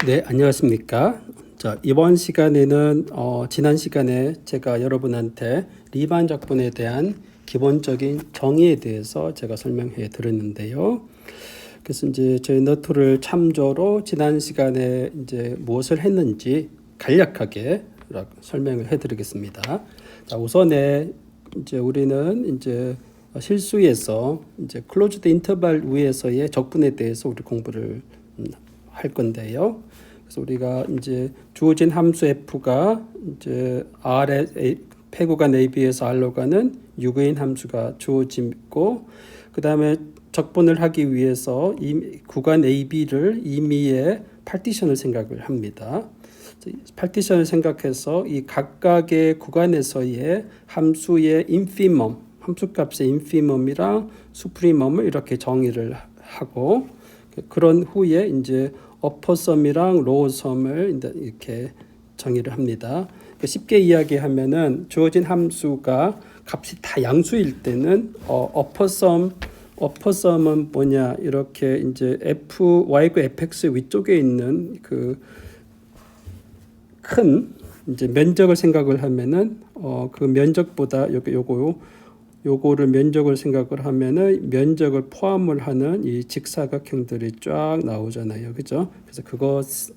네, 안녕하십니까. 자, 이번 시간에는 지난 시간에 제가 여러분한테 리만 적분에 대한 기본적인 정의에 대해서 제가 설명해 드렸는데요. 그래서 이제 저희 너트를 참조로 지난 시간에 이제 무엇을 했는지 간략하게 설명을 해 드리겠습니다. 자, 우선에 이제 우리는 이제 실수에서 이제 클로즈드 인터벌 위에서의 적분에 대해서 우리 공부를 할 건데요. 그래서 우리가 이제 주어진 함수 f가 이제 r의 폐구간 AB에서 r로 가는 유그인 함수가 주어지고, 그 다음에 적분을 하기 위해서 이 구간 AB를 임의의 파티션을 생각을 합니다. 파티션을 생각해서 이 각각의 구간에서의 함수의 인피멈, 함수값의 인피멈이랑 수프리멈을 이렇게 정의를 하고, 그런 후에 이제 어퍼섬이랑 로우섬을 이렇게 정의를 합니다. 쉽게 이야기하면은 주어진 함수가 값이 다 양수일 때는 어퍼섬은 뭐냐, 이렇게 이제 y고 fx 위쪽에 있는 그 큰 이제 면적을 생각을 하면은 그 면적보다 요거를 면적을 생각을 하면은 면적을 포함을 하는 이 직사각형들이 쫙 나오잖아요, 그죠? 그래서 그것들의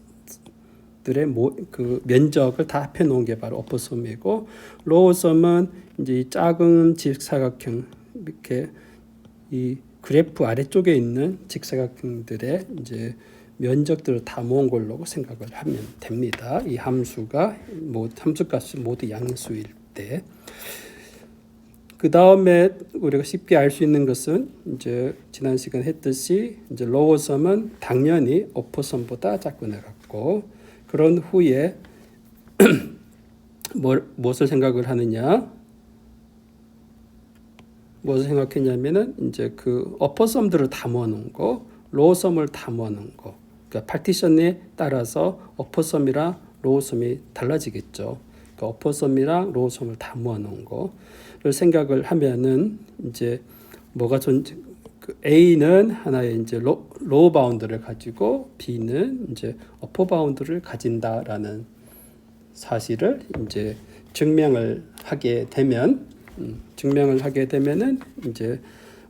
그 면적을 다 합해 놓은 게 바로 어퍼섬이고, 로우섬은 이제 이 작은 직사각형, 이렇게 이 그래프 아래쪽에 있는 직사각형들의 이제 면적들을 다 모은 걸로 생각을 하면 됩니다. 이 함수가 함수값이 모두 양수일 때. 그 다음에 우리가 쉽게 알 수 있는 것은 이제 지난 시간 했듯이 이제 로우섬은 당연히 어퍼섬보다 작고 나갔고, 그런 후에 무엇을 생각을 하느냐? 무엇을 생각했냐면은 이제 그 어퍼섬들을 다 모아놓은 거, 로우섬을 다 모아놓은 거. 그러니까 파티션에 따라서 어퍼섬이랑 로우섬이 달라지겠죠. 그러니까 어퍼섬이랑 로우섬을 다 모아놓은 거를 생각을 하면은 이제 뭐가 A는 하나의 이제 로우 바운드를 가지고 B는 이제 어퍼 바운드를 가진다라는 사실을 이제 증명을 하게 되면은 이제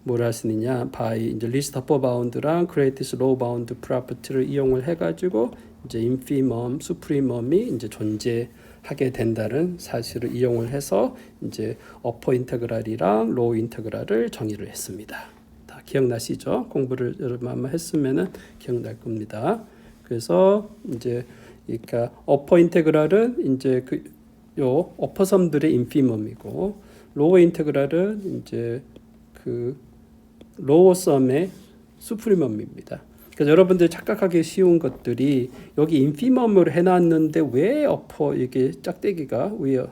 뭘 할 수 있느냐, by 이제 리스트 어퍼 바운드랑 greatest low bound property를 이용을 해가지고 이제 인피멈, 수프리멈이 이제 존재하게 된다는 사실을 이용을 해서 이제 어퍼 인테그랄이랑 로우 인테그랄을 정의를 했습니다. 다 기억나시죠? 공부를 여러분 아마 했으면은 기억날 겁니다. 그래서 이제 그러니까 어퍼 인테그랄은 이제 요 어퍼섬들의 인피멈이고, 로어 인테그랄은 이제 그 로어섬의 수프리멈입니다. 그래서 여러분들 착각하기 쉬운 것들이, 여기 인피멈으로 해놨는데 왜 어퍼 이게 짝대기가 위에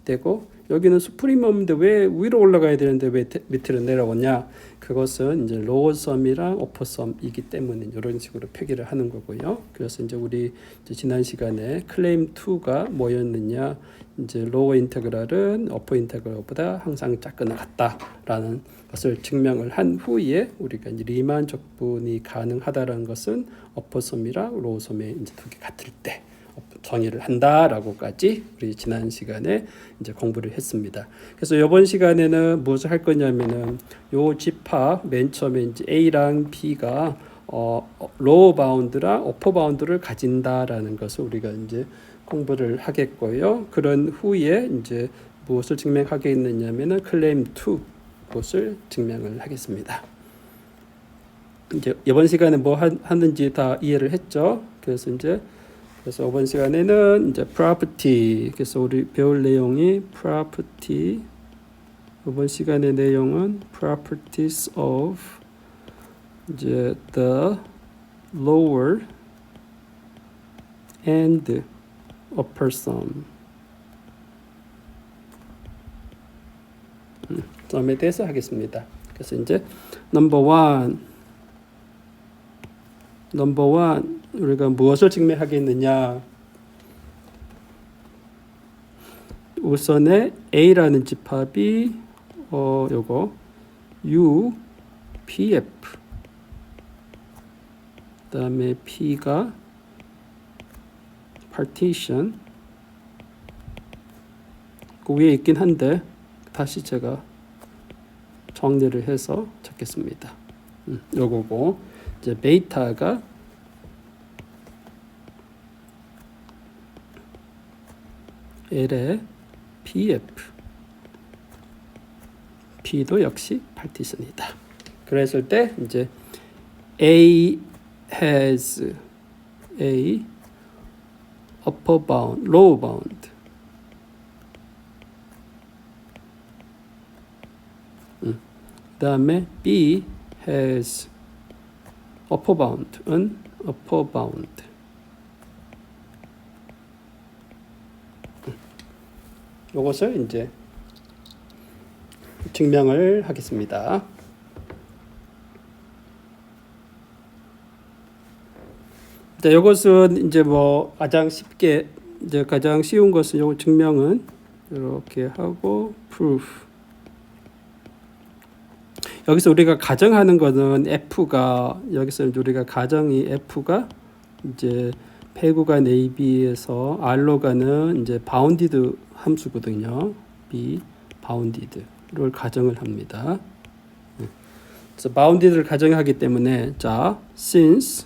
되고 여기는 수프리멈인데 왜 위로 올라가야 되는데 왜 밑으로 내려오냐? 그것은 이제 로어섬이랑 어퍼섬이기 때문에 이런 식으로 표기를 하는 거고요. 그래서 이제 우리 이제 지난 시간에 클레임 2가 뭐였느냐? 이제 로어 인테그랄은 어퍼 인테그랄보다 항상 작거나 같다라는 것을 증명을 한 후에 우리가 이제 리만 적분이 가능하다라는 것은 어퍼섬이랑 로어섬의 이제 두 개 같을 때 정의를 한다라고까지 우리 지난 시간에 이제 공부를 했습니다. 그래서 이번 시간에는 무엇을 할 거냐면은 요 집합 맨 처음에 이제 A랑 B가 로우 바운드랑 어퍼 바운드를 가진다라는 것을 우리가 이제 공부를 하겠고요. 그런 후에 이제 무엇을 증명하겠느냐면은 클레임 2 것을 증명을 하겠습니다. 이제 이번 시간에 뭐 하는지 다 이해를 했죠. 그래서 이번 시간에는 이제 property, 그래서 우리 배울 내용이 property, 이번 시간의 내용은 properties of 이제 the lower and upper sum. 점에 대해서 하겠습니다. 그래서 이제 number one 우리가 무엇을 증명하겠느냐? 우선에 A라는 집합이 요거 U, PF, 그다음에 P가 partition 그 위에 있긴 한데 다시 제가 정리를 해서 적겠습니다. 요거고 이제 베이타가 L의 PF P도 역시 파티션이다. 그랬을 때 이제 A has A upper bound, lower bound. 그다음에 B has upper bound, an upper bound. 이것을 이제 증명을 하겠습니다. 자, 이것은 이제 뭐 가장 쉽게 이제 가장 쉬운 것은 요 증명은 이렇게 하고 proof. 여기서 우리가 가정하는 것은 F가 여기서 우리가 가정이 F가 이제 폐구간 AB에서 R로 가는 이제 바운디드 함수거든요. B 바운디드를 가정을 합니다. 그래서 바운디드를 가정하기 때문에 자 since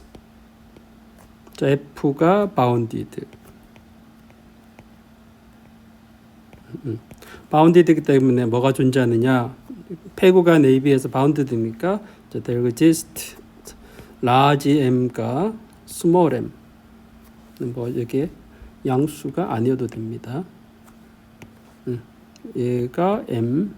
자 F가 바운디드 바운디드이기 때문에 뭐가 존재하느냐 폐구간 AB에서 바운디드니까 there exists large m과 small m 뭐 이게 양수가 아니어도 됩니다. 얘가 m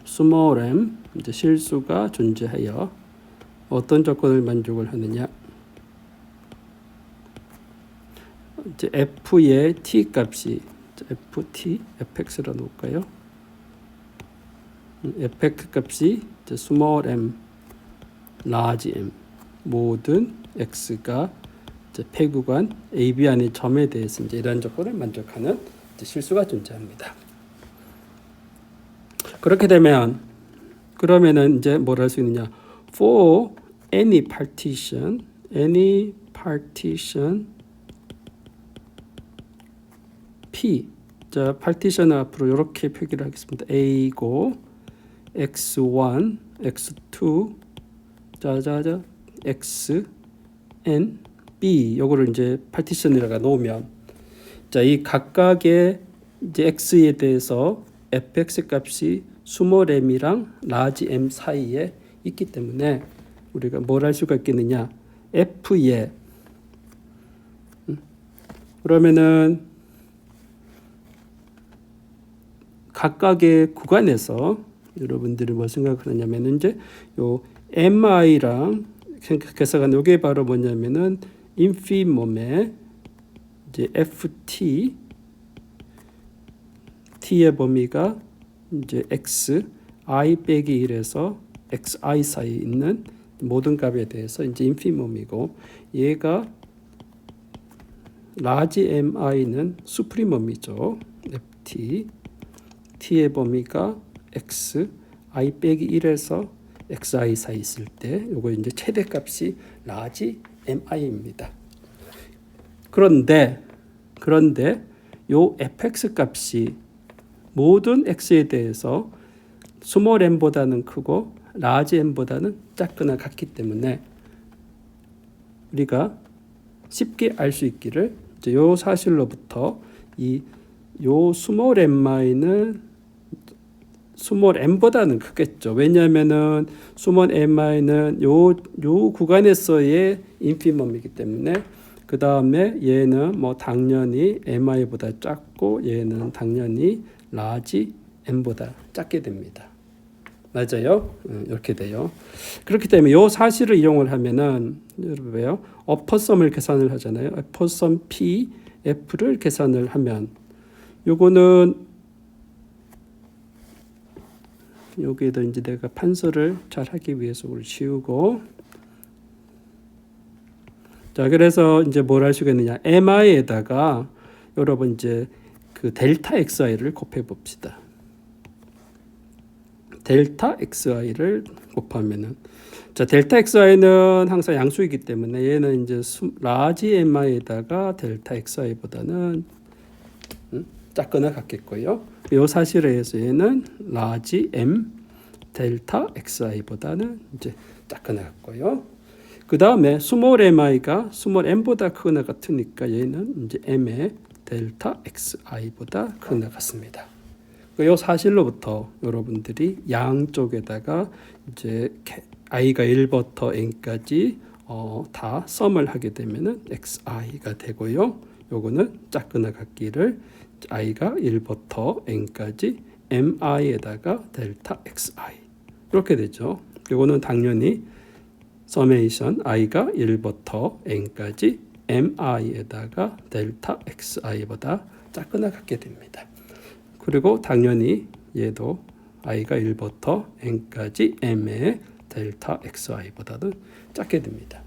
small m 이제 실수가 존재하여 어떤 조건을 만족을 하느냐 이제 f의 t 값이 ft fx로 놓을까요? fx 값이 이제 small m, large m 모든 x가 이제 폐구간 AB 안의 점에 대해서 이제 이런 조건을 만족하는 이제 실수가 존재합니다. 그렇게 되면 그러면은 이제 뭘 할 수 있느냐? For any partition P 자 파티션 앞으로 이렇게 표기를 하겠습니다. A고 X1, X2 자자자 X N B 요거를 이제 파티션에다가 놓으면 자 이 각각의 이제 X에 대해서 fx 값이 스몰 m이랑 라지 m 사이에 있기 때문에 우리가 뭘 할 수가 있겠느냐 f에 그러면은 각각의 구간에서 여러분들이 뭐 생각하냐면 이제 요 mi랑 계산한 요게 바로 뭐냐면은 인피멈의 이제 ft t의 범위가 이제 x i 빼기 1에서 xi 사이에 있는 모든 값에 대해서 이제 인피멈이고 얘가 라지 mi는 수프리멈이죠. ft t의 범위가 x i 빼기 1에서 xi 사이 있을 때 요거 이제 최대값이 라지 mi입니다. 그런데 요 fx 값이 모든 x에 대해서 스몰 m보다는 크고 라지 m보다는 작거나 같기 때문에 우리가 쉽게 알 수 있기를 이제 요 사실로부터 요 스몰 mi는 스몰 m보다는 크겠죠. 왜냐하면은 스몰 mi는 요 구간에서의 인피멈이기 때문에 그 다음에 얘는 뭐 당연히 mi보다 작고 얘는 당연히 라지 m보다 작게 됩니다. 맞아요? 이렇게 돼요. 그렇기 때문에 이 사실을 이용을 하면은 여러분 왜요? 어퍼섬을 계산을 하잖아요. 어퍼섬 P F를 계산을 하면 요거는 여기에다 이제 내가 판서를 잘 하기 위해서 이걸 지우고 자 그래서 이제 뭘 할 수가 있느냐 mi에다가 여러분 이제 그 델타 xi를 곱해 봅시다. 델타 xi를 곱하면은 자 델타 xi는 항상 양수이기 때문에 얘는 이제 라지 mi에다가 델타 xi보다는 작거나 같겠고요. 이 사실에 의해서 얘는 라지 m 델타 xi보다는 이제 작거나 같고요. 그 다음에 스몰 mi가 스몰 m보다 크거나 같으니까 얘는 이제 m의 델타 xi보다 크거나 같습니다. 이 사실로부터 여러분들이 양쪽에다가 이제 i가 1부터 n까지 다 썸을 하게 되면은 xi가 되고요. 요거는 작거나 같기를 i가 1부터 n까지 mi에다가 델타 xi 이렇게 되죠. 요거는 당연히 서메이션 i가 1부터 n까지 mi에다가 델타 xi보다 작거나 같게 됩니다. 그리고 당연히 얘도 i가 1부터 n까지 m의 델타 xi보다도 작게 됩니다.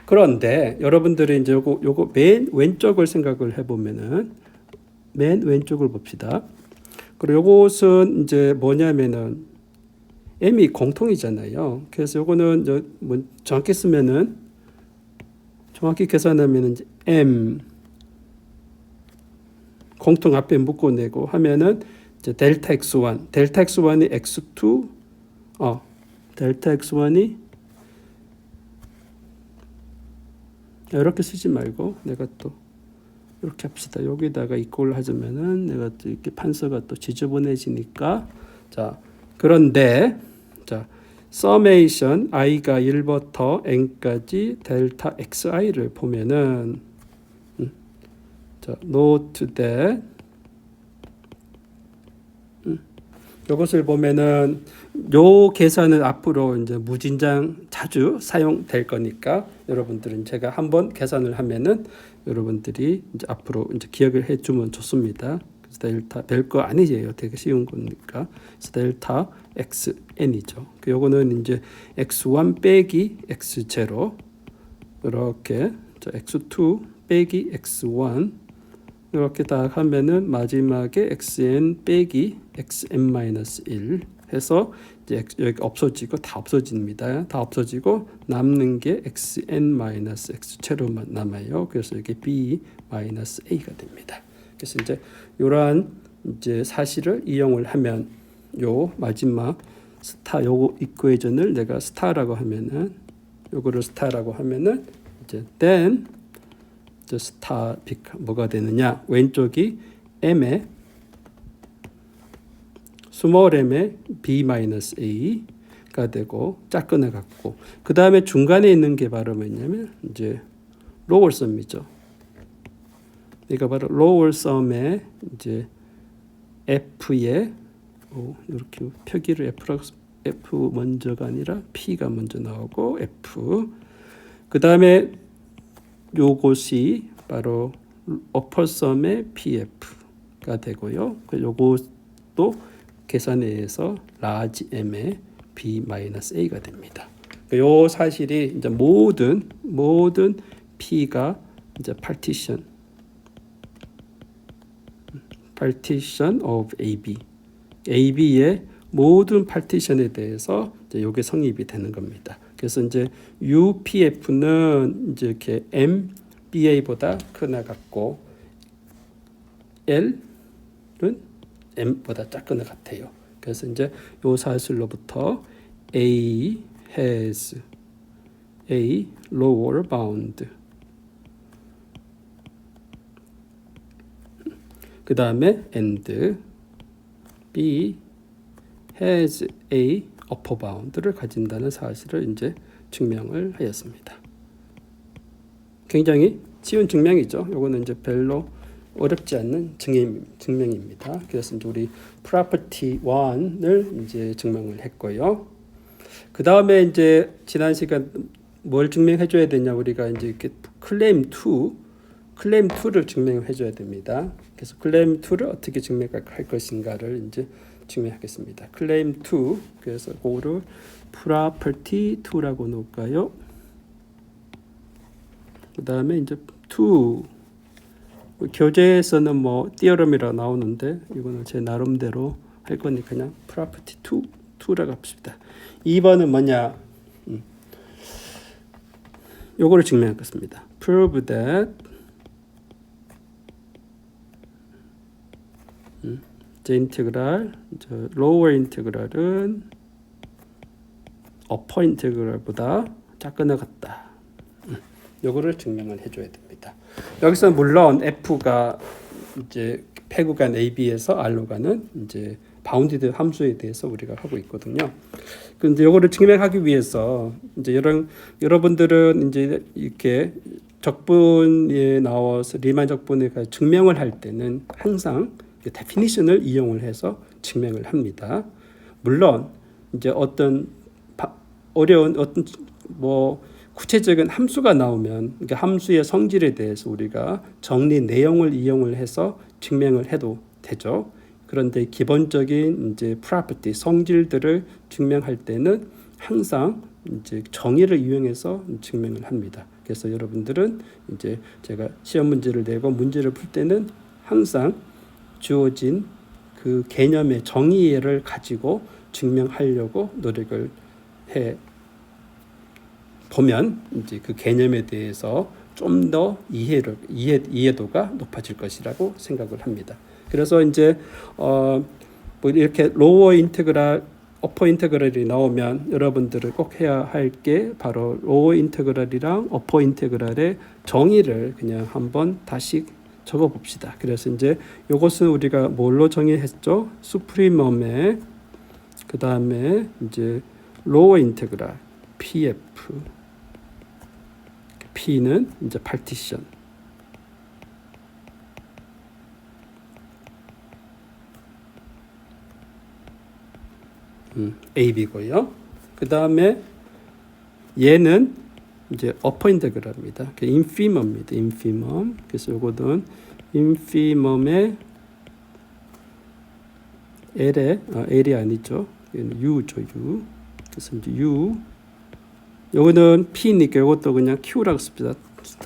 그런데 여러분들이 이제 요거 맨 왼쪽을 생각을 해보면은 맨 왼쪽을 봅시다. 그리고 요것은 이제 뭐냐면은 m이 공통이잖아요. 그래서 요거는 뭐 정확히 쓰면은 정확히 계산하면은 이제 m 공통 앞에 묶어내고 하면은 이제 델타 x1, 델타 x1이 x2, 델타 x1이 이렇게 쓰지 말고 내가 또 이렇게 합시다. 여기다가 이꼴을 하자면은 내가 또 이렇게 판서가 또 지저분해지니까 자 그런데 자 서메이션 i가 1부터 n까지 델타 xi를 보면은 자 note that 이것을 보면은 요 계산은 앞으로 이제 무진장 자주 사용될 거니까 여러분들은 제가 한번 계산을 하면은 여러분들이 이제 앞으로 이제 기억을 해주면 좋습니다. 그래서 델타 별거 아니에요. 되게 쉬운 거니까. 그래서 델타 xn이죠. 요거는 이제 x1 빼기 x0 이렇게 자 x2 빼기 x1 이렇게 딱 하면은 마지막에 xn 빼기 xn-1 해서 이제 여기 없어지고 다 없어집니다. 다 없어지고 남는 게 xn-x제로만 남아요. 그래서 이게 b-a가 됩니다. 그래서 이제 이러한 이제 사실을 이용을 하면 요 마지막 스타 요거 이퀘이션을 내가 스타라고 하면은 요거를 스타라고 하면은 이제 then 스타 뭐가 되느냐? 왼쪽이 m의 스몰 m의 b-a가 되고 작거나 같고 그 다음에 중간에 있는 게 바로 뭐냐면 이제 lower sum이죠. 그러니까 바로 lower sum의 이제 f의 이렇게 표기를 f 먼저가 아니라 p가 먼저 나오고 f 그 다음에 요것이 바로 upper sum의 pf가 되고요. 요것도 계산에 의해서 large m의 b-a가 됩니다. 요 사실이 이제 모든 p가 이제 partition of AB의 모든 파티션에 대해서 이제 요게 성립이 되는 겁니다. 그래서 이제 UPF는 이제 이렇게 MBA보다 크거나 같고 L은 M보다 작거나 같아요. 그래서 이제 요 사실로부터 A has a lower bound. 그 다음에 and B has a upper bound를 가진다는 사실을 이제 증명을 하였습니다. 굉장히 쉬운 증명이죠. 이거는 이제 별로 어렵지 않는 증명입니다. 그래서 이제 우리 property 1을 이제 증명을 했고요. 그 다음에 이제 지난 시간 뭘 증명해 줘야 되냐 우리가 이제 이렇게 claim 2를 증명해 줘야 됩니다. 그래서 claim 2를 어떻게 증명할 것인가를 이제 증명하겠습니다. claim 2 그래서 그거를 property 2라고 놓을까요? 그 다음에 이제 2 교재에서는 뭐 theorem이라 나오는데 이거는 제 나름대로 할 거니까 그냥 property 2라고 합시다. 2번은 뭐냐? 요거를 증명하겠습니다. prove that 제 인테그랄, lower 인테그랄은 upper 인테그랄보다 작거나 같다. 요거를 증명을 해줘야 됩니다. 여기서 물론 f가 이제 패구간 AB에서 R로 가는 이제 바운디드 함수에 대해서 우리가 하고 있거든요. 근데 요거를 증명하기 위해서 이제 여러분들은 이제 이렇게 적분에 나와서 리만 적분에 증명을 할 때는 항상 데피니션을 이용을 해서 증명을 합니다. 물론 이제 어떤 어려운 어떤 뭐 구체적인 함수가 나오면 그 함수의 성질에 대해서 우리가 정리 내용을 이용을 해서 증명을 해도 되죠. 그런데 기본적인 이제 property 성질들을 증명할 때는 항상 이제 정의를 이용해서 증명을 합니다. 그래서 여러분들은 이제 제가 시험 문제를 내고 문제를 풀 때는 항상 주어진 그 개념의 정의를 가지고 증명하려고 노력을 해 보면 이제 그 개념에 대해서 좀 더 이해도가 높아질 것이라고 생각을 합니다. 그래서 이제 뭐 이렇게 로어 인테그랄, 어퍼 인테그랄이 나오면 여러분들은 꼭 해야 할 게 바로 로어 인테그랄이랑 어퍼 인테그랄의 정의를 그냥 한번 다시 적어 봅시다. 그래서 이제 이것은 우리가 뭘로 정의했죠? 수프리멈에 그 다음에 이제 로어 인테그랄 PF P는 이제 파티션 AB고요. 그 다음에 얘는 이제 어퍼 인테그랄입니다. 인피멈입니다. 인피멈. 그래서 요거는 인피멈의 L이 아니죠. 얘는 U죠. U. 그래서 이제 U. 요거는 P니까 이것도 그냥 Q라고 씁시다.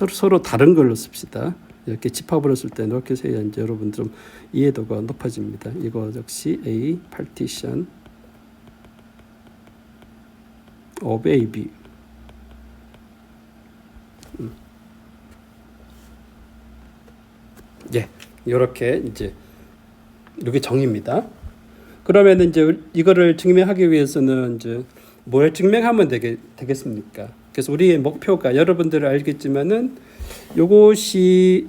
서로 다른 걸로 씁시다. 이렇게 집합으로 쓸 때 이렇게 해야 이제 여러분 좀 이해도가 높아집니다. 이거 역시 A partition of AB. 예, 이렇게 이제 이게 정의입니다. 그러면 이제 이거를 증명하기 위해서는 이제 뭘 증명하면 되겠습니까? 그래서 우리의 목표가 여러분들은 알겠지만은 요것이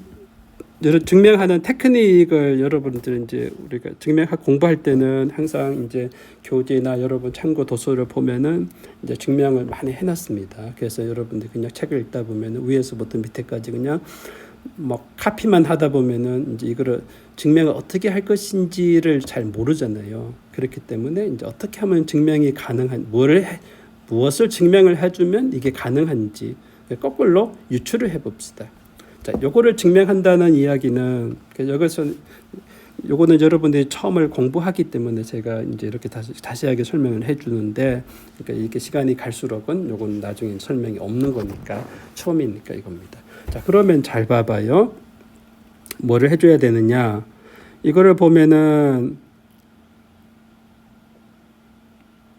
증명하는 테크닉을 여러분들 이제 우리가 공부할 때는 항상 이제 교재나 여러분 참고 도서를 보면은 이제 증명을 많이 해놨습니다. 그래서 여러분들 그냥 책을 읽다 보면은 위에서부터 밑에까지 그냥 뭐 카피만 하다 보면은 이제 이거를 증명을 어떻게 할 것인지를 잘 모르잖아요. 그렇기 때문에 이제 어떻게 하면 증명이 가능한 무엇을 증명을 해주면 이게 가능한지 거꾸로 유추를 해봅시다. 자, 요거를 증명한다는 이야기는 요거는 여러분들이 처음을 공부하기 때문에 제가 이제 이렇게 자세하게 설명을 해주는데, 그러니까 이게 시간이 갈수록은 요건 나중에 설명이 없는 거니까 처음이니까 이겁니다. 자, 그러면 잘 봐봐요. 뭐를 해줘야 되느냐? 이거를 보면은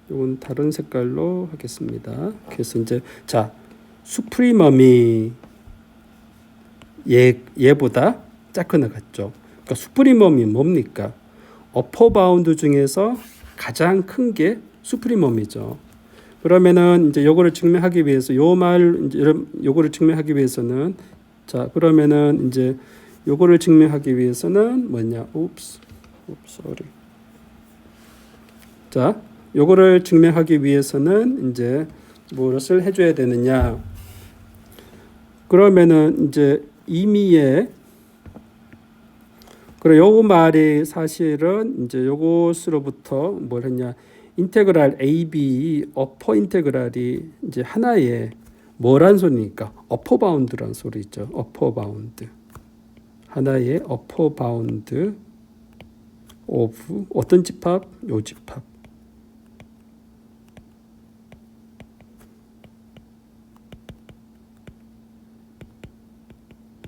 이건 다른 색깔로 하겠습니다. 그래서 이제 자, 수프리멈이 얘보다 작거나 같죠. 그러니까 수프리멈이 뭡니까? 어퍼 바운드 중에서 가장 큰 게 수프리멈이죠. 그러면은 이제 요거를 증명하기 위해서 요거를 증명하기 위해서는 자, 그러면은 이제 요거를 증명하기 위해서는 뭐냐? sorry. 자, 요거를 증명하기 위해서는 이제 무엇을 해줘야 되느냐? 그러면은 이제 임의의 그리고 요 말이 사실은 이제 요것으로부터 뭘 했냐? 인테그랄 AB 어퍼 인테그랄이 이제 하나의 뭐란 소리니까 어퍼 바운드란 소리죠. 어퍼 바운드. 하나의 어퍼 바운드 오브 어떤 집합? 요 집합.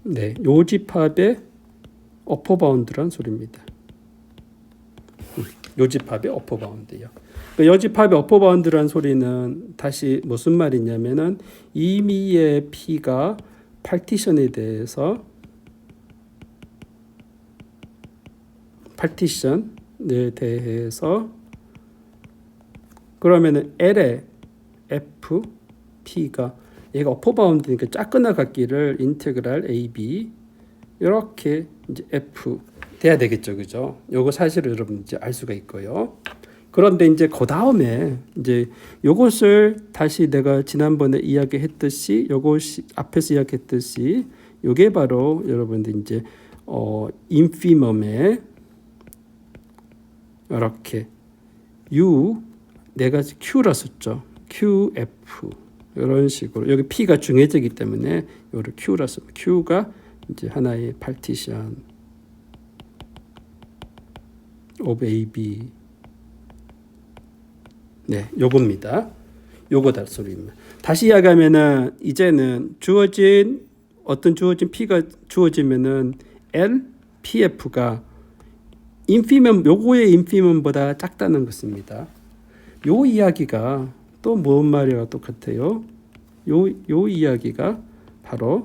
네, 요 집합의 어퍼 바운드란 소리입니다. 요집합의 어퍼 바운드요. 그 요집합의 어퍼 바운드라는 소리는 다시 무슨 말이냐면은 임의의 P가 파티션에 대해서 그러면은 L의 F T가 얘가 어퍼 바운드니까 짝거나 같기를 인테그랄 AB 이렇게 이제 F 돼야 되겠죠, 그죠? 요거 사실을 여러분 이제 알 수가 있고요. 그런데 이제 그 다음에 이제 요것을 다시 내가 지난번에 이야기했듯이 요것이 앞에서 이야기했듯이 요게 바로 여러분들 이제 인피멈의 이렇게 U 내가 Q라 썼죠. QF 이런 식으로 여기 P가 중해제이기 때문에 요를 Q라 써. Q가 이제 하나의 partition of AB 네, 요겁니다. 요거다 소리입니다. 다시 이야기하면은 이제는 주어진 P가 주어지면은 L PF가 요거의 인피멈보다 작다는 것입니다. 요 이야기가 또 뭔 말이와 똑같아요? 요 이야기가 바로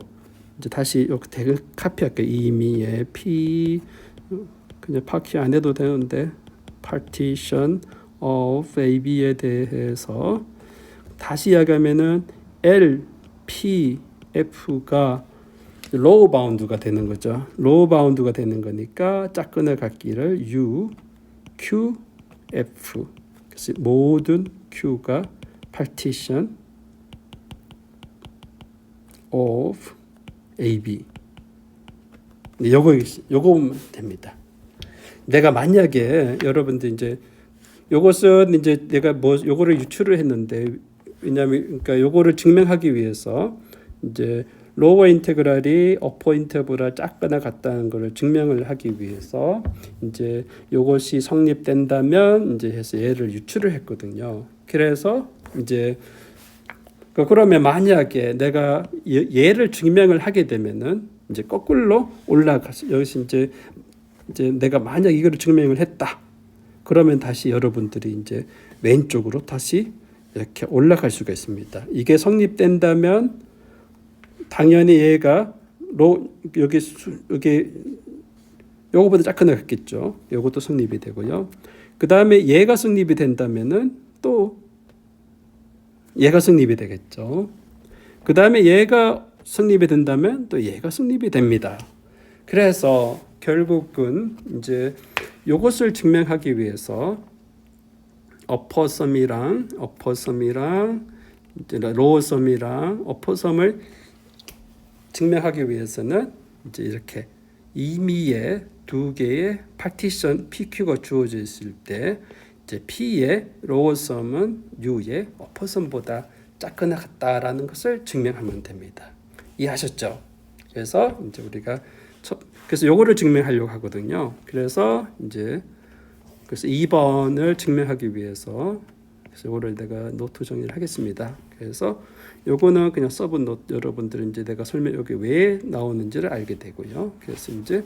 이제 다시 요 태그 카피할게요. 임의의 P 그냥 파키 안 해도 되는데 partition of AB에 대해서 다시 이야기하면은 L, P, F가 로우 바운드가 되는 거죠. 로우 바운드가 되는 거니까 짝끈을 갖기를 U, Q, F. 그래서 모든 Q가 partition of AB. 요거 됩니다. 내가 만약에 여러분들 이제 요것은 이제 내가 요거를 유출을 했는데 왜냐하면 그러니까 요거를 증명하기 위해서 이제 로어 인테그랄이 어퍼 인테그랄 작거나 같다는 것을 증명을 하기 위해서 이제 요것이 성립된다면 이제 해서 얘를 유출을 했거든요. 그래서 이제 그러면 만약에 내가 얘를 증명을 하게 되면은 이제 거꾸로 올라가서 여기서 이제 내가 만약 이거를 증명을 했다. 그러면 다시 여러분들이 이제 왼쪽으로 다시 이렇게 올라갈 수가 있습니다. 이게 성립된다면 당연히 얘가 여기 요거보다 작거나 같겠죠. 요것도 성립이 되고요. 그 다음에 얘가 성립이 된다면은 또 얘가 성립이 되겠죠. 그 다음에 얘가 성립이 된다면 또 얘가 성립이 됩니다. 그래서 결국은 이제 요것을 증명하기 위해서 어퍼섬이랑 로어섬이랑 어퍼섬을 증명하기 위해서는 이제 이렇게 임의의 두 개의 파티션 PQ가 주어져 있을 때 이제 P의 로어섬은 U의 어퍼섬보다 작거나 같다라는 것을 증명하면 됩니다. 이해하셨죠? 그래서 이제 우리가 그래서 요거를 증명하려고 하거든요. 그래서 2번을 증명하기 위해서 그래서 요거를 내가 노트 정리를 하겠습니다. 그래서 요거는 그냥 서브 노트 여러분들은 이제 내가 여기 왜 나오는지를 알게 되고요. 그래서 이제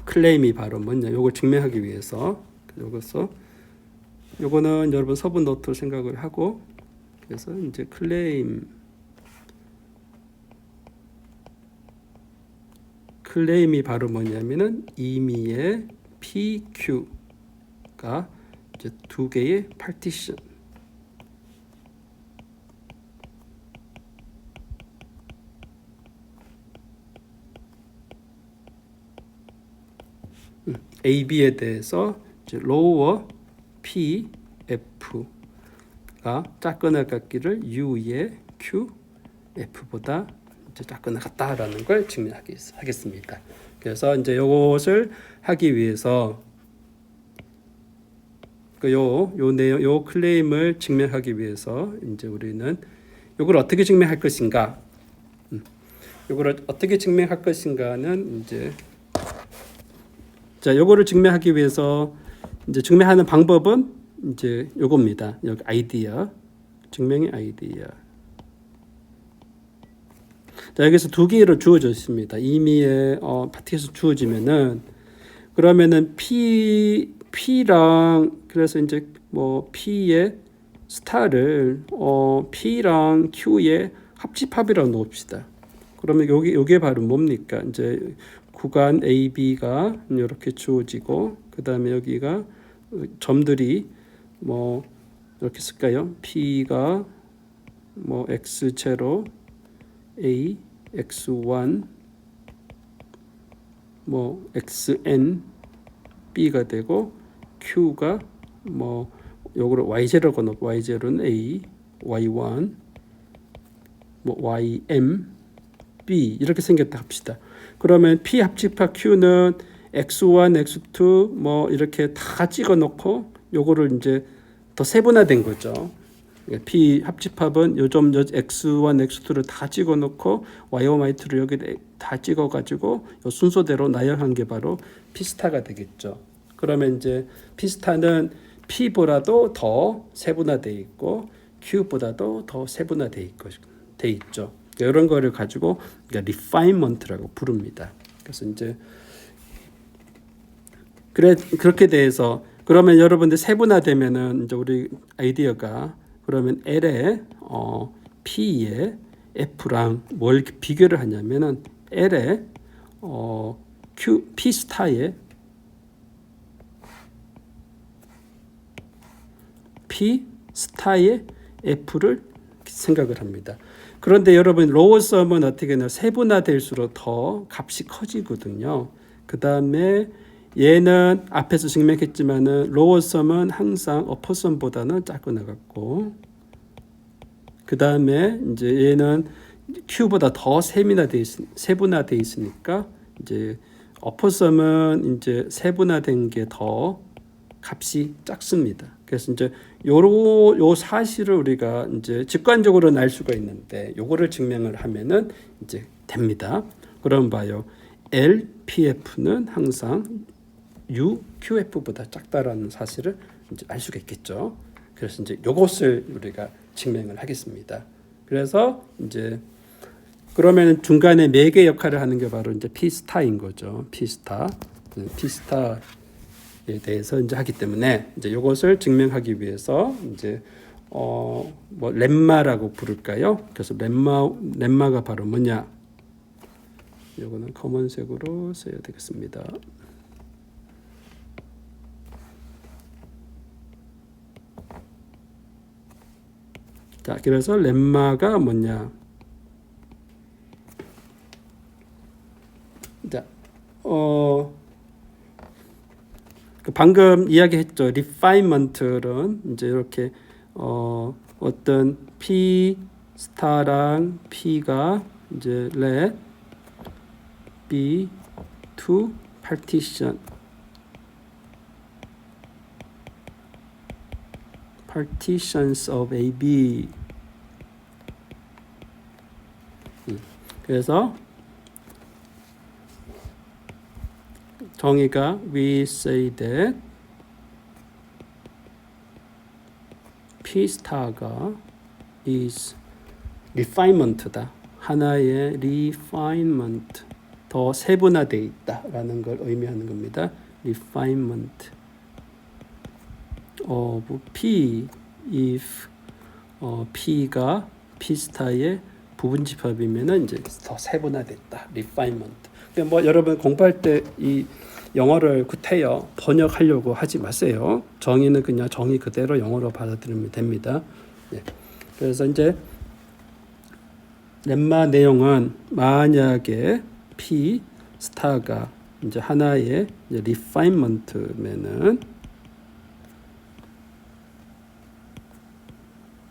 클레임이 바로 뭐냐 요걸 증명하기 위해서 요거는 여러분 서브 노트로 생각을 하고 그래서 이제 클레임이 바로 뭐냐면은 임의의 PQ가 이제 두 개의 파티션 AB에 대해서 이제 로어 PF가 작거나 같기를 U의 QF보다 이제 작거나 같다라는 걸 증명하겠습니다. 그래서 이제 이것을 하기 위해서 요 클레임을 증명하기 위해서 이제 우리는 이걸 어떻게 증명할 것인가? 이걸 어떻게 증명할 것인가는 이제 자, 요거를 증명하기 위해서 이제 증명하는 방법은 이제 요겁니다. 여기 아이디어. 증명의 아이디어. 자, 여기서 두 개로 주어져 있습니다. 임의의 파티에서 주어지면은 그러면은 P랑 그래서 이제 뭐 P의 스타를 P랑 Q의 합집합이라고 놓읍시다. 그러면 요게 바로 뭡니까? 이제 구간 A, B가 이렇게 주어지고 그 다음에 여기가 점들이 뭐 이렇게 쓸까요? P가 뭐 X0, A, X1, 뭐 XN, B가 되고 Q가 뭐 요거를 Y0라고 놓고 Y0는 A, Y1, 뭐 YM, B 이렇게 생겼다 합시다. 그러면 P 합집합 Q는 X1, X2 뭐 이렇게 다 찍어 놓고 요거를 이제 더 세분화된 거죠. P 합집합은 요점 X1, X2를 다 찍어 놓고 Y1, Y2를 여기 다 찍어 가지고 요 순서대로 나열한 게 바로 P스타가 되겠죠. 그러면 이제 P스타는 P보다도 더 세분화되어 있고 Q보다도 더 세분화되어 있죠. 이런 거를 가지고 refinement라고 부릅니다. 그래서 이제 그렇게 돼서 그러면 여러분들 세분화되면은 이제 우리 아이디어가 그러면 L에 P에 F랑 뭘 비교를 하냐면은 L에 P 스타에 P 스타의 F를 생각을 합니다. 그런데 여러분 로워 썸은 어떻게 되나 세분화될수록 더 값이 커지거든요. 그 다음에 얘는 앞에서 증명했지만은 로워 썸은 항상 어퍼 썸보다는 작고 나갔고 그 다음에 이제 얘는 Q보다 더 세분화돼 있으니까 이제 어퍼 썸은 이제 세분화된 게 더 값이 작습니다. 그래서 이제 요 사실을 우리가 이제 직관적으로는 알 수가 있는데 요거를 증명을 하면은 이제 됩니다. 그럼 봐요. LPF는 항상 UQF보다 작다라는 사실을 이제 알 수가 있겠죠. 그래서 이제 요것을 우리가 증명을 하겠습니다. 그래서 이제 그러면 중간에 매개 역할을 하는 게 바로 이제 P스타인 거죠. P스타에 대해서 이제 하기 때문에 이제 요것을 증명하기 위해서 이제 뭐 렘마라고 부를까요? 그래서 렘마가 바로 뭐냐? 요거는 검은색으로 써야 되겠습니다. 자, 그래서 렘마가 뭐냐? 자, 방금 이야기했죠. refinement는 이제 이렇게 어떤 P 스타랑 P가 이제 let B to partitions of A, B. 그래서 정의가 we say that P 스타가 is refinement다. 하나의 refinement, 더 세분화되어 있다라는 걸 의미하는 겁니다. refinement of P if P가 P 스타의 부분 집합이면은 이제 더 세분화됐다. refinement. 뭐 여러분 공부할 때 이 영어를 구태여 번역하려고 하지 마세요. 정의는 그냥 정의 그대로 영어로 받아들이면 됩니다. 네. 그래서 이제 렘마 내용은 만약에 P 스타가 이제 하나의 이제 refinement면은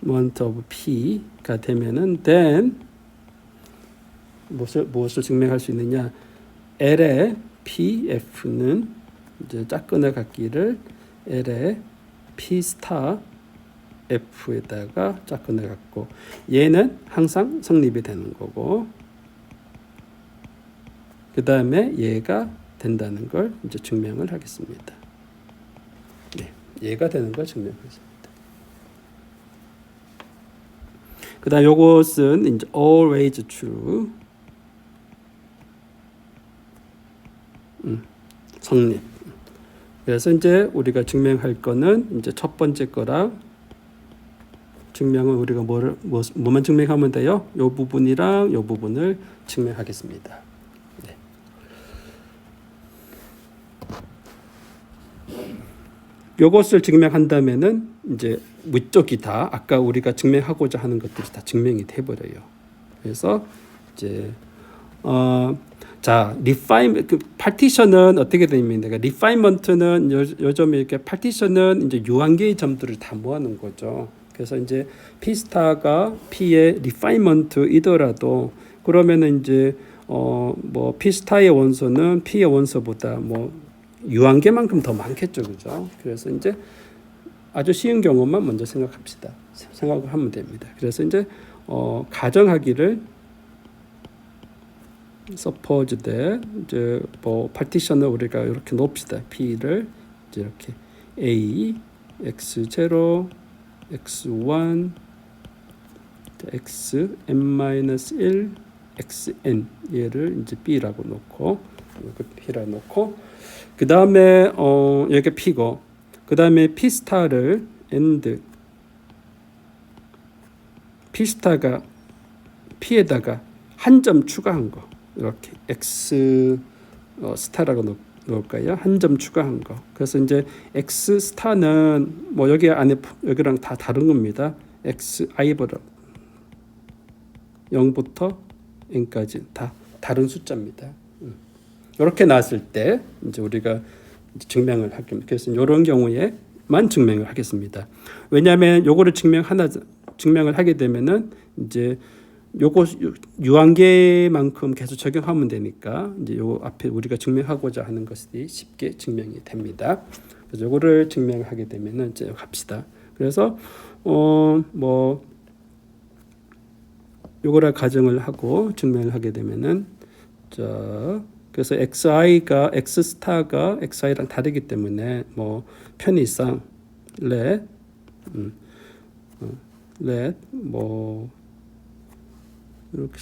ment of P가 되면은 then 무엇을 증명할 수 있느냐? L의 PF는 이제 짝꿍의 갖기를 L의 P 스타 F에다가 짝꿍을 갖고 얘는 항상 성립이 되는 거고 그 다음에 얘가 된다는 걸 이제 증명을 하겠습니다. 네, 얘가 되는 걸 증명하겠습니다. 그 다음 요것은 이제 always true 성립. 그래서 이제 우리가 증명할 거는 이제 첫 번째 거랑 증명은 우리가 뭐만 증명하면 돼요? 이 부분이랑 이 부분을 증명하겠습니다. 네. 요것을 증명한다면은 이제 위쪽이 다 아까 우리가 증명하고자 하는 것들이 다 증명이 돼 버려요. 그래서 이제 자, 파티션은 어떻게 됩니까? 리파인먼트는 요즘에 이렇게 파티션은 이제 유한계의 점들을 다 모아놓은 거죠. 그래서 이제 P 스타가 P의 리파인먼트이더라도 그러면은 이제 뭐 P 스타의 원소는 P의 원소보다 뭐 유한계만큼 더 많겠죠, 그죠? 그래서 이제 아주 쉬운 경우만 먼저 생각합시다. 생각을 하면 됩니다. 그래서 이제 가정하기를 suppose that 이제 뭐 파티션을 우리가 이렇게 놓읍시다. P를 이제 이렇게 A, X0, X1, X, N-1, XN 얘를 이제 B라고 놓고 이렇게 P라고 놓고 그 다음에 여기 P고 그 다음에 P 스타를 AND P 스타가 P에다가 한 점 추가한 거 이렇게 X 스타라고 놓을까요? 한 점 추가한 거. 그래서 이제 X 스타는 뭐 여기 안에 여기랑 다 다른 겁니다. X I보다 0부터 N까지 다 다른 숫자입니다. 이렇게 나왔을 때 이제 우리가 증명을 하게. 그래서 이런 경우에만 증명을 하겠습니다. 왜냐하면 요거를 증명을 하게 되면은 이제 요거 유한계만큼 계속 적용하면 되니까 이제 요 앞에 우리가 증명하고자 하는 것이 쉽게 증명이 됩니다. 그래서 요거를 증명하게 되면은 이제 갑시다. 그래서 뭐 요거를 가정을 하고 증명을 하게 되면은 자 그래서 xi가 x 스타가 xi랑 다르기 때문에 뭐 편의상 let 뭐 이렇게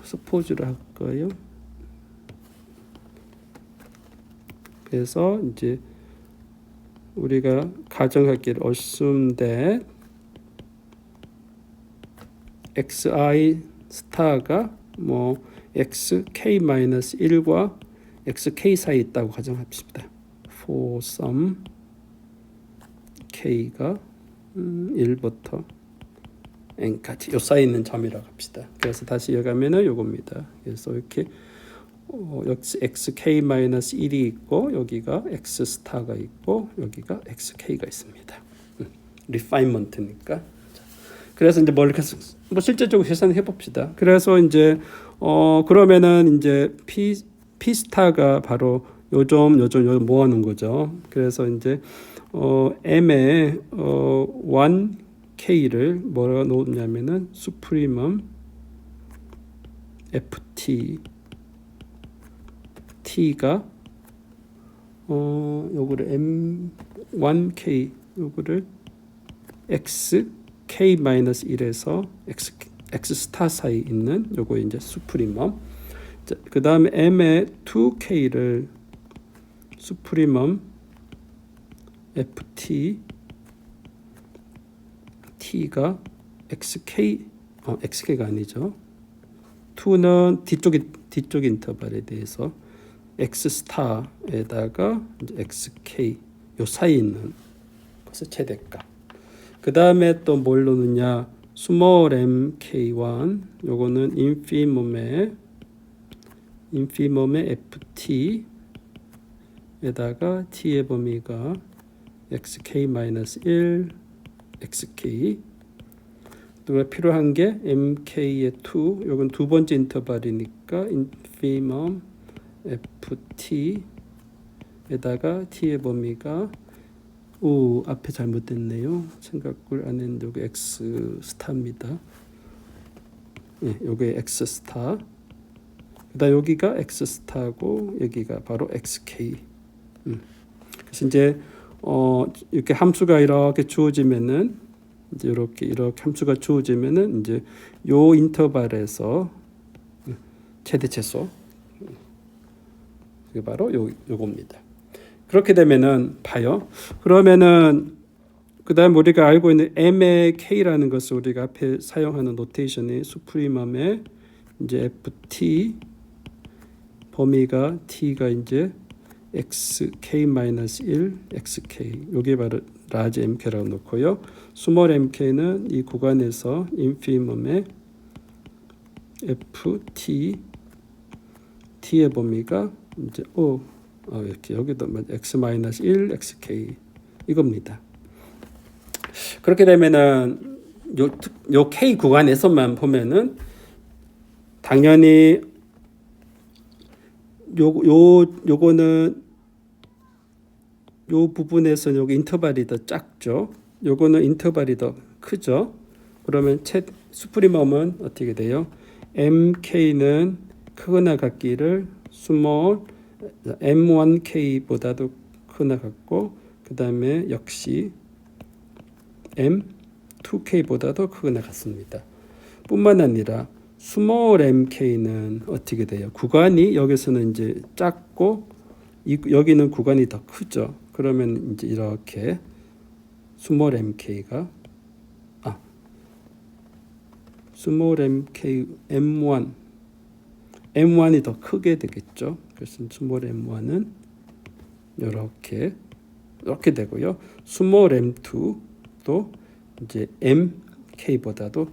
suppose를 할까요? 그래서 이제 우리가 가정하기를 assume that xi 스타가 뭐 xk-1과 xk 사이에 있다고 가정합시다. for some k가 1부터 n까지 요 사이에 있는 점이라고 합시다. 그래서 다시 여가면은 요겁니다. 그래서 이렇게 xk-1이 있고 여기가 x 스타가 있고 여기가 xk가 있습니다. 리파인먼트니까. 그래서 이제 뭐 실제적으로 계산해 봅시다. 그래서 이제 그러면은 이제 P 스타가 바로 요점 모아놓은 거죠. 그래서 이제 M의 1K를 뭐라고 놓냐면은 수프리멈 FT T가 요거를 M1K 요거를 K-1에서 X 스타 사이 있는 요거 이제 수프리멈. 그 다음에 M의 2K를 수프리멈 FT T가 XK가 아니죠. 2는 뒤쪽 인터벌에 대해서 X 스타에다가 XK 요 사이 있는 것을 최대값. 그 다음에 또 뭘 놓느냐? 스몰 mk1 요거는 인피멈의 ft에다가 t의 범위가 xk-1 xk 또 필요한 게 mk의 2 요건 두 번째 인터벌이니까 인피멈 ft에다가 t의 범위가 앞에 잘못됐네요. 생각을 안 했는데 여기 X 스타입니다. 예, 여기 X 스타. 그다음 여기가 X 스타고 여기가 바로 XK. 그래서 이제 이렇게 함수가 이렇게 주어지면은 이제 이렇게 함수가 주어지면은 이제 요 인터벌에서 최대 최소. 그게 바로 요겁니다. 그렇게 되면은 봐요. 그러면은 그다음 우리가 알고 있는 m의 k라는 것을 우리가 앞에 사용하는 노테이션이 수프리멈의 이제 ft 범위가 t가 이제 xk-1 xk 요게 바로 large mk라고 놓고요. small mk는 이 구간에서 인피멈의 ft t의 범위가 이제 이렇게 여기도 x-1 xk 이겁니다. 그렇게 되면은 요 k 구간에서만 보면은 당연히 요거는 요 부분에서 여기 인터벌이 더 작죠. 요거는 인터벌이 더 크죠. 그러면 수프리멈은 어떻게 돼요? mk는 크거나 같기를 스몰 m1k보다도 크거나 같고 그 다음에 역시 m2k보다도 크거나 같습니다. 뿐만 아니라 스몰 mk는 어떻게 돼요? 구간이 여기서는 이제 작고 여기는 구간이 더 크죠. 그러면 이제 이렇게 스몰 mk가 스몰 mk m1이 더 크게 되겠죠. 그래서 스몰 m1은 이렇게 되고요. 스몰 m2도 이제 mk보다도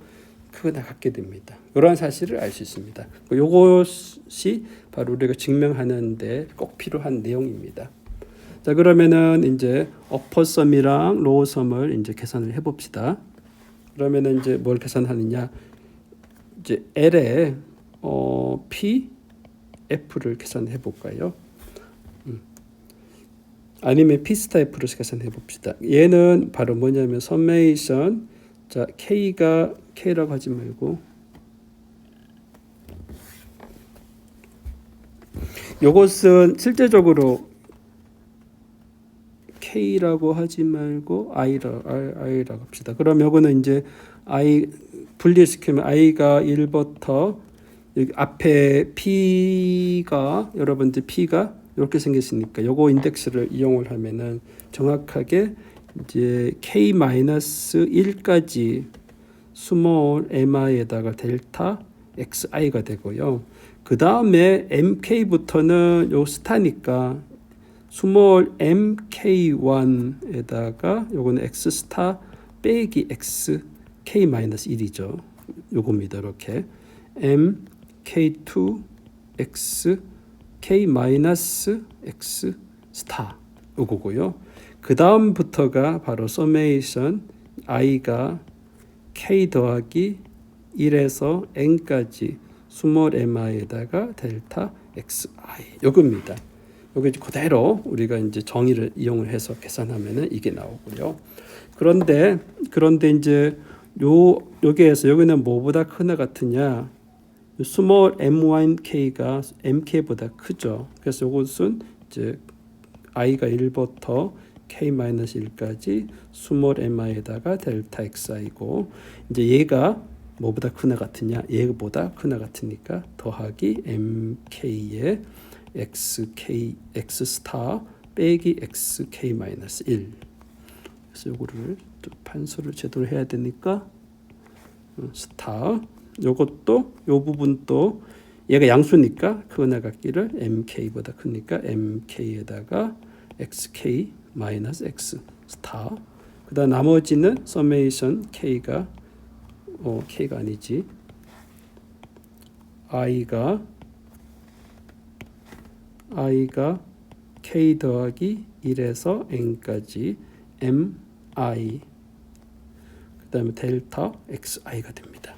크거나 같게 됩니다. 이러한 사실을 알 수 있습니다. 이것이 바로 우리가 증명하는데 꼭 필요한 내용입니다. 자, 그러면은 이제 어퍼섬이랑 로우섬을 이제 계산을 해봅시다. 그러면은 이제 뭘 계산하느냐? 이제 L의 P, F를 계산해 볼까요? 아니면 P 스타 F로 계산해 봅시다. 얘는 바로 뭐냐면 서메이션 자 K가 K라고 하지 말고 요것은 실제적으로 K라고 하지 말고 I라고 합시다. 그럼 요거는 이제 I 분리시키면 I가 1부터 여기 앞에 P가 여러분들 P가 이렇게 생겼으니까 요거 인덱스를 이용을 하면은 정확하게 이제 k-1까지 스몰 mi에다가 델타 xi가 되고요. 그 다음에 mk부터는 요 스타니까 스몰 mk1에다가 요거는 x 스타 빼기 x k-1이죠. 요겁니다. 이렇게 mk2 x k-x 스타 요거고요. 그 다음부터가 바로 서메이션 i가 k 더하기 1에서 n까지 스몰 mi에다가 델타 xi 요겁니다. 요게 그대로 우리가 이제 정의를 이용을 해서 계산하면은 이게 나오고요. 그런데 이제 여기에서 여기는 뭐보다 크나 같으냐? 스몰 m1k가 mk보다 크죠. 그래서 이것은 이제 i가 1부터 k-1까지 스몰 mi에다가 델타 xi고 이제 얘가 뭐보다 크나 같으냐? 얘보다 크나 같으니까 더하기 mk의 xk x 스타 빼기 xk-1. 그래서 요거를 판서를 제대로 해야 되니까 스타 요것도 요 부분도 얘가 양수니까 크거나 같기를 mk보다 크니까 mk에다가 xk-x 스타 그다음 나머지는 서메이션 k가 k가 아니지 i가 k 더하기 1에서 n까지 mi 그다음에 델타 xi가 됩니다.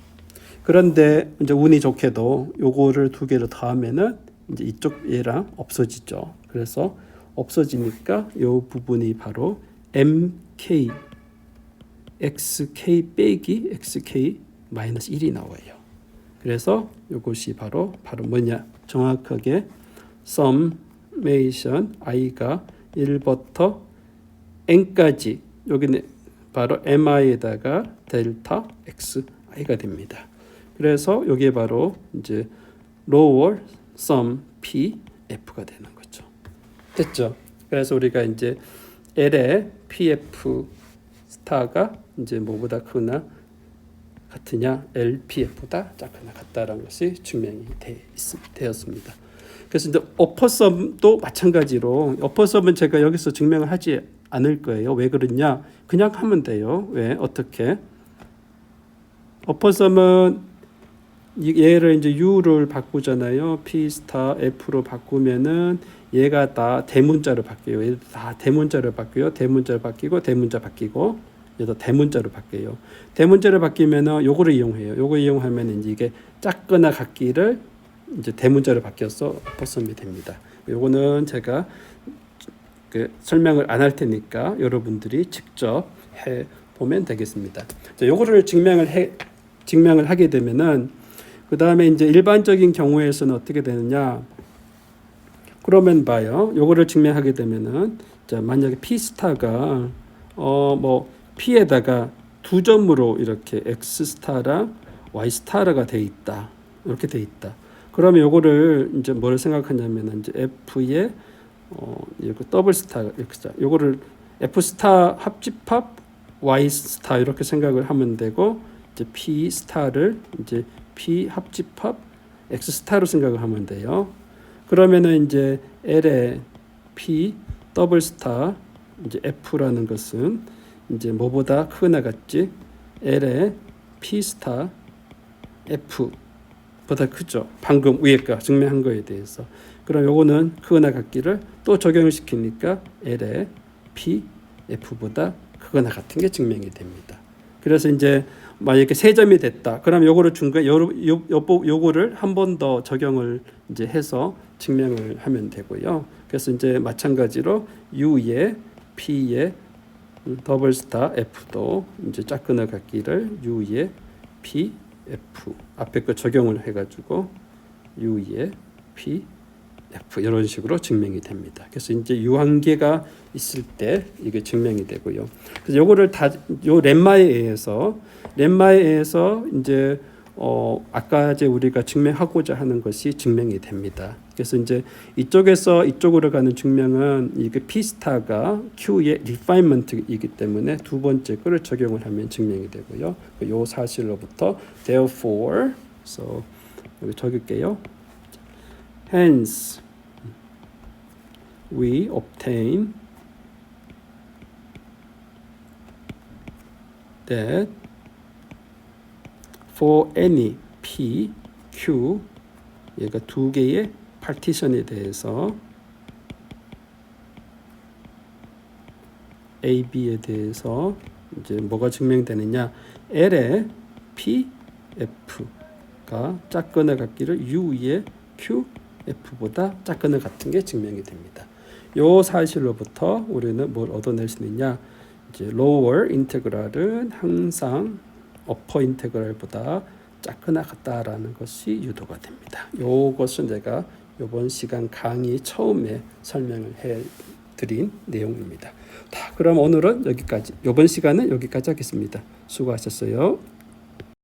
그런데 이제 운이 좋게도 요거를 두 개를 더하면은 이제 이쪽 얘랑 없어지죠. 그래서 없어지니까 요 부분이 바로 mk xk 빼기 xk 마이너스 1이 나와요. 그래서 요것이 바로 뭐냐? 정확하게 summation i가 1부터 n까지 여기는 바로 mi에다가 델타 xi가 됩니다. 그래서 여기에 바로 이제 lower sum p f가 되는 거죠. 됐죠? 그래서 우리가 이제 L의 PF 스타가 이제 뭐보다 크거나 같으냐, LPF보다 작거나 같다라는 것이 증명이 되었습니다. 그래서 이제 어퍼섬도 마찬가지로, 어퍼섬은 제가 여기서 증명을 하지 않을 거예요. 왜 그러냐? 그냥 하면 돼요. 왜? 어떻게? 어퍼섬은 얘를 이제 U를 바꾸잖아요. P 스타 F로 바꾸면은 얘가 다 대문자로 바뀌어요. 얘도 다 대문자로 바뀌어요. 대문자로 바뀌고 대문자 바뀌고 얘도 대문자로 바뀌어요. 대문자로 바뀌면은 요거를 이용해요. 요거 이용하면 이제 이게 작거나 같기를 이제 대문자로 바뀌어서 어퍼섬이 됩니다. 요거는 제가 그 설명을 안 할 테니까 여러분들이 직접 해 보면 되겠습니다. 자, 요거를 증명을 하게 되면은 그 다음에 이제 일반적인 경우에서는 어떻게 되느냐? 그러면 봐요. 요거를 증명하게 되면은 자, 만약에 P 스타가 뭐 P에다가 두 점으로 이렇게 X 스타랑 Y 스타가 돼 있다. 이렇게 돼 있다. 그러면 요거를 이제 뭘 생각하냐면 이제 F의 이거 더블 스타 이렇게 요거를 F 스타 합집합 Y 스타 이렇게 생각을 하면 되고 이제 P 스타를 이제 P 합집합 X 스타로 생각을 하면 돼요. 그러면은 이제 L의 P 더블 스타 이제 F라는 것은 이제 뭐보다 크거나 같지? L의 P 스타 F보다 크죠. 방금 위에 거 증명한 거에 대해서. 그럼 요거는 크거나 같기를 또 적용을 시키니까 L의 P F보다 크거나 같은 게 증명이 됩니다. 그래서 이제 만약에 세 점이 됐다. 그럼 요거를 중간 요거를 한 번 더 적용을 이제 해서 증명을 하면 되고요. 그래서 이제 마찬가지로 U의 P의 더블 스타 F도 이제 작거나 같기를 U의 P F 앞에 거 적용을 해가지고 U의 P F 이런 식으로 증명이 됩니다. 그래서 이제 유한계가 있을 때 이게 증명이 되고요. 그래서 요거를 다 요 렘마에 의해서 이제 아까 이제 우리가 증명하고자 하는 것이 증명이 됩니다. 그래서 이제 이쪽에서 이쪽으로 가는 증명은 이게 P 스타가 Q의 리파인먼트이기 때문에 두 번째 거를 적용을 하면 증명이 되고요. 요 사실로부터 therefore, so 여기 적을게요. Hence, we obtain that for any P, Q 얘가 두 개의 파티션에 대해서 A, B에 대해서 이제 뭐가 증명되느냐? L의 P, F가 작거나 같기를 U의 Q, F보다 작거나 같은 게 증명이 됩니다. 요 사실로부터 우리는 뭘 얻어낼 수 있느냐? 이제 lower 인테그랄은 항상 upper 인테그랄보다 작거나 같다라는 것이 유도가 됩니다. 요것은 제가 이번 시간 강의 처음에 설명을 해드린 내용입니다. 그럼 오늘은 여기까지, 이번 시간은 여기까지 하겠습니다. 수고하셨어요.